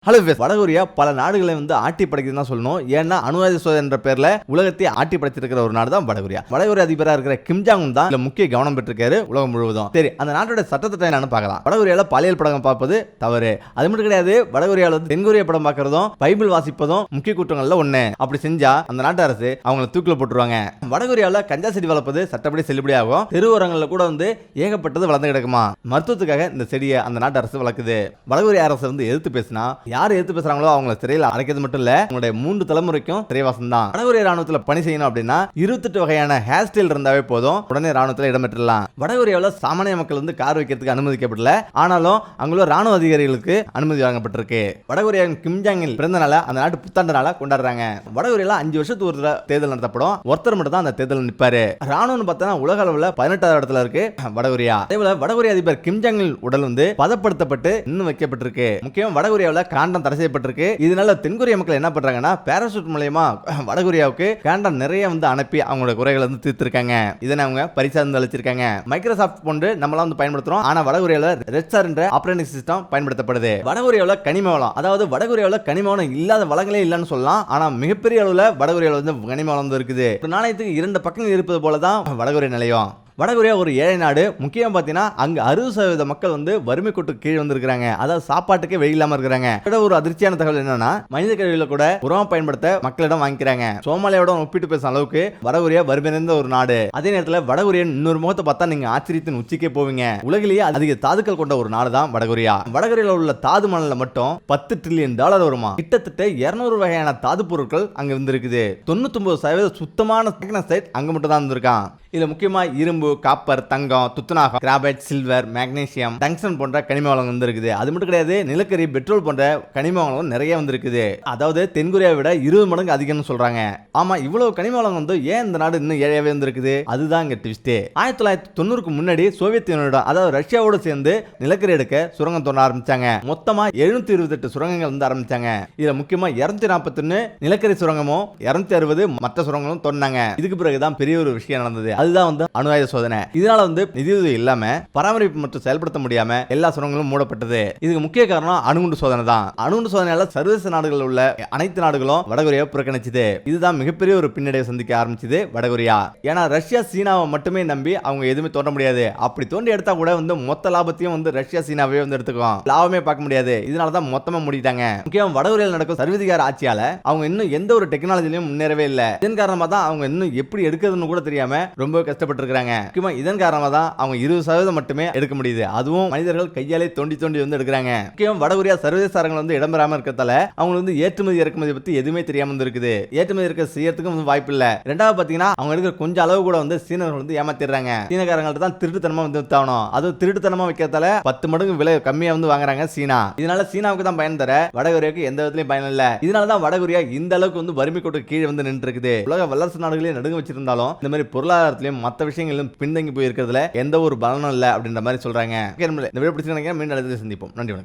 Hello வடகொரியா பல நாடுகளை ஆட்டி படைக்குதுன்னு தான் சொல்லணும். ஏன்னா அணுஆயுத சோதனை என்ற பேர்ல உலகத்தை ஆட்டி படைச்சிருக்கிற ஒரு நாடு தான் வடகொரியா. வடகொரியா அதிபராக இருக்கிற கிம் ஜாங் உன் தான் இதுல முக்கிய கவனம் பெற்றிருக்காரு உலகம் முழுவதும். சரி, அந்த நாட்டோட சட்டத்திட்டம் என்னன்னு பார்க்கலாம். வடகொரியால பாலியல் படம் பார்ப்பது தவறு. அது மட்டும் கிடையாது, வடகொரியால தென்கொரியா படம் பார்க்கறதும் பைபிள் வாசிப்பதும் முக்கிய குற்றங்கள்ல ஒண்ணு. அப்படி செஞ்சா அந்த நாட்டு அரசு அவங்களை தூக்கில போட்டுருவாங்க. வடகொரியால கஞ்சா செடி வளர்ப்பது சட்டப்படி செல்லுபடியாகும். தெருவோரங்களில் கூட ஏகப்பட்டது வளர்ந்து கிடக்குமா. மருத்துவத்துக்காக இந்த செடியை அந்த நாட்டு அரசு வளர்க்குது. வடகொரியா அரசு எதிர்த்து பேசினா யார் எதிர்த்து பேசுறாங்களோ அவங்களை சிறையில் அடைக்கிறது மட்டும் இல்ல, உங்களுடைய 3 தலைமுறைக்கும் சிறைவாசம் தான். வடகொரிய ராணுவத்தில் பணி செய்யணும் அப்படின்னா 28 வகையான ஹேர் ஸ்டைல் இருந்தாவே போதும், உடனே ராணுவத்தில் இடம்பெற்றலாம். வடகொரியாவில் சாமானிய மக்கள் கார் வைக்கிறதுக்கு அனுமதிக்கப்படல. ஆனாலும் அங்குள்ள ராணுவ அதிகாரிகளுக்கு அனுமதி வழங்கப்பட்டிருக்கு. வடகொரியாவின் கிம் ஜாங் இல் பிறந்த நாள அந்த நாட்டு புத்தாண்டு நாள கொண்டாடுறாங்க. வடகொரியால 5 வருஷத்துக்கு ஒரு தேர்தல் நடத்தப்படும். ஒருத்தர் மட்டும் தான் அந்த தேர்தல் நிற்பாரு. ராணுவம் பார்த்தா உலக அளவில் 18வது இடத்துல இருக்கு வடகொரியா. அதேபோல வடகொரிய அதிபர் கிம் ஜாங் இல் உடல் பதப்படுத்தப்பட்டு இன்னும் வைக்கப்பட்டிருக்கு. முக்கியம் வடகொரியாவில் காண்டம் தடை செய்யப்பட்டிருக்கு. இதனால தென்கொரிய மக்கள் என்ன பண்றாங்கன்னா பாராசூட் மூலமா வடகொரியாவுக்கு காண்டம் நிறைய அனுப்பி அவங்களோட குறைகளை தீர்த்திருக்காங்க. இதனை அவங்க பரிசா அளிச்சிருக்காங்க. மைக்ரோசாஃப்ட் போன்று நம்மளாம் பயன்படுத்துறோம். ஆனா வடகொரியால ரெட்ஸ்டார் என்ற ஆபரேட்டிங் சிஸ்டம் பயன்படுத்தப்படுது. வடகொரியாவில் கனிம வளம், அதாவது வடகொரியாவில் கனிம வளம் இல்லாத வளங்களே இல்லைன்னு சொல்லலாம். ஆனா மிகப்பெரிய அளவுல வடகொரியாவில் கனிம வளம் இருக்குது. ஒரு நாணயத்துக்கு 2 பக்கங்கள் இருப்பது போலதான் வடகொரிய நிலையம். வடகொரியா ஒரு ஏழை நாடு. முக்கியம் பார்த்தீங்கன்னா அங்க 60% மக்கள் வறுமை கோட்டுக்கு கீழ் வந்திருக்காங்க. அதாவது சாப்பாட்டுக்கே வழி இல்லாம இருக்கிறாங்க. ஒரு அதிர்ச்சியான தகவல் என்னன்னா, மனித கழிவுல கூட உரம் பயன்படுத்த மக்களிடம் வாங்கிக்கிறாங்க. சோமாலியாவோட ஒப்பிட்டு பேசும் அளவுக்கு வடகொரியா வறுமை நிறைந்த ஒரு நாடு. அதே நேரத்தில் வடகொரியா இன்னொரு முகத்தை பார்த்தா நீங்க ஆச்சரியத்தின் உச்சிக்கே போவீங்க. உலகிலேயே அதிக தாதுக்கள் கொண்ட ஒரு நாடு தான் வடகொரியா. வடகொரியாவில் உள்ள தாது மணல மட்டும் $10 டிரில்லியன் வருமா. கிட்டத்தட்ட 200 வகையான தாது பொருட்கள் அங்க இருக்குது. 99% சுத்தமான அங்க மட்டும் தான் இருந்திருக்கான். இதுல முக்கியமா இரும்பு, காப்பர், தங்கம், துத்தநாகம், கிராபைட், சில்வர், மேக்னீசியம், டங்ஸ்டன் போன்ற கனிம வளங்கள் இருக்குது. அது மட்டும் கிடையாது, நிலக்கரி, பெட்ரோல் போன்ற கனிம வளங்களும் நிறைய இருக்குது. அதாவது தென்கொரியாவை விட 20 மடங்கு அதிகம்னு சொல்றாங்க. ஆமா, இவ்வளவு கனிம வளங்கள் ஏன் இந்த நாடு இன்னும் ஏழையாவே இருக்குது? அதுதான் இங்க ட்விஸ்ட். 1990க்கு முன்னாடி சோவியத் யூனியனோட, அதாவது ரஷ்யாவோட சேர்ந்து நிலக்கரி எடுக்க சுரங்கம் தோண்ட ஆரம்பிச்சாங்க. மொத்தமா 728 சுரங்கங்கள் ஆரம்பிச்சாங்க. இதுல முக்கியமா 241 நிலக்கரி சுரங்கமும் 260 மற்ற சுரங்கங்களும் தோண்டினாங்க. இதுக்கு பிறகுதான் பெரிய ஒரு விஷயம் நடந்தது. அதுதான் அணுஆயுத சோதனை. இதனால நிதியுதவி இல்லாம பராமரிப்பு மற்றும் செயல்படுத்த முடியாம எல்லா சுரங்கங்களும் மூடப்பட்டது. இதுக்கு முக்கிய காரணம் அணுகுண்டு சோதனை தான். அணுகுண்டு சோதனையால சர்வதேச நாடுகளில் உள்ள அனைத்து நாடுகளும் வடகொரியா புறக்கணிச்சது. இதுதான் மிகப்பெரிய ஒரு பின்னடைவை சந்திக்க ஆரம்பிச்சது வடகொரியா. ஏன்னா ரஷ்யா சீனாவை மட்டுமே நம்பி அவங்க எதுவுமே தோண்ட முடியாது. அப்படி தோண்டி எடுத்தா கூட மொத்த லாபத்தையும் ரஷ்யா சீனாவே எடுத்துக்கும். லாபமே பார்க்க முடியாது. இதனாலதான் மொத்தமா முடிட்டாங்க. முக்கியம் வடகொரியாவில் நடக்கும் சர்வதிகார ஆட்சியால அவங்க இன்னும் எந்த ஒரு டெக்னாலஜிலையும் முன்னேறவே இல்லை. இதன் காரணமா தான் அவங்க இன்னும் எப்படி எடுக்கிறதுன்னு கூட தெரியாம ரொம்ப கஷ்டப்பட்டு இருக்காங்க. முக்கியமா இதன் காரணமா தான் அவங்க 20% மட்டுமே எடுக்க முடியுது. அதுவும் மனிதர்கள் கையாலே தோண்டி தோண்டி எடுக்கிறாங்க. முக்கியம் வடகொரியா சர்வதேச அரங்கில் இடம்பெறாம இருக்கிறதால அவங்க ஏற்றுமதி இறக்குமதி பத்தி எதுவுமே தெரியாம இருக்குது. ஏற்றுமதி இருக்க செய்யறதுக்கும் வாய்ப்பு இல்ல. ரெண்டாவது பாத்தீங்கன்னா அவங்க எடுக்கிற கொஞ்சம் அளவு கூட சீனர்கள் ஏமாத்திடுறாங்க. சீனக்காரங்கள்ட்ட தான் திருட்டுத்தனமா வித்தாகணும். அதுவும் திருட்டுத்தனமா வைக்கிறதால 10 மடங்கு விலை கம்மியா வாங்குறாங்க சீனா. இதனால சீனாவுக்கு தான் பயன் தர வடகொரியாவுக்கு எந்த விதத்திலையும் பயன் இல்ல. இதனாலதான் வடகொரியா இந்த அளவுக்கு வறுமை கோட்டு கீழே நின்று இருக்குது. உலக வல்லரசு நாடுகளே நடுங்க வச்சிருந்தாலும் இந்த மாதிரி பொருளாதாரத்திலையும் மற்ற விஷயங்களும் பின்தங்கி போயிருக்கிறதுல எந்த ஒரு பலனும் இல்லை அப்படின்ற மாதிரி சொல்றாங்க. இந்த வீடியோ பிடிச்சிருக்கீங்க, மீண்டும் அடுத்த சந்திப்போம். நன்றி, வணக்கம்.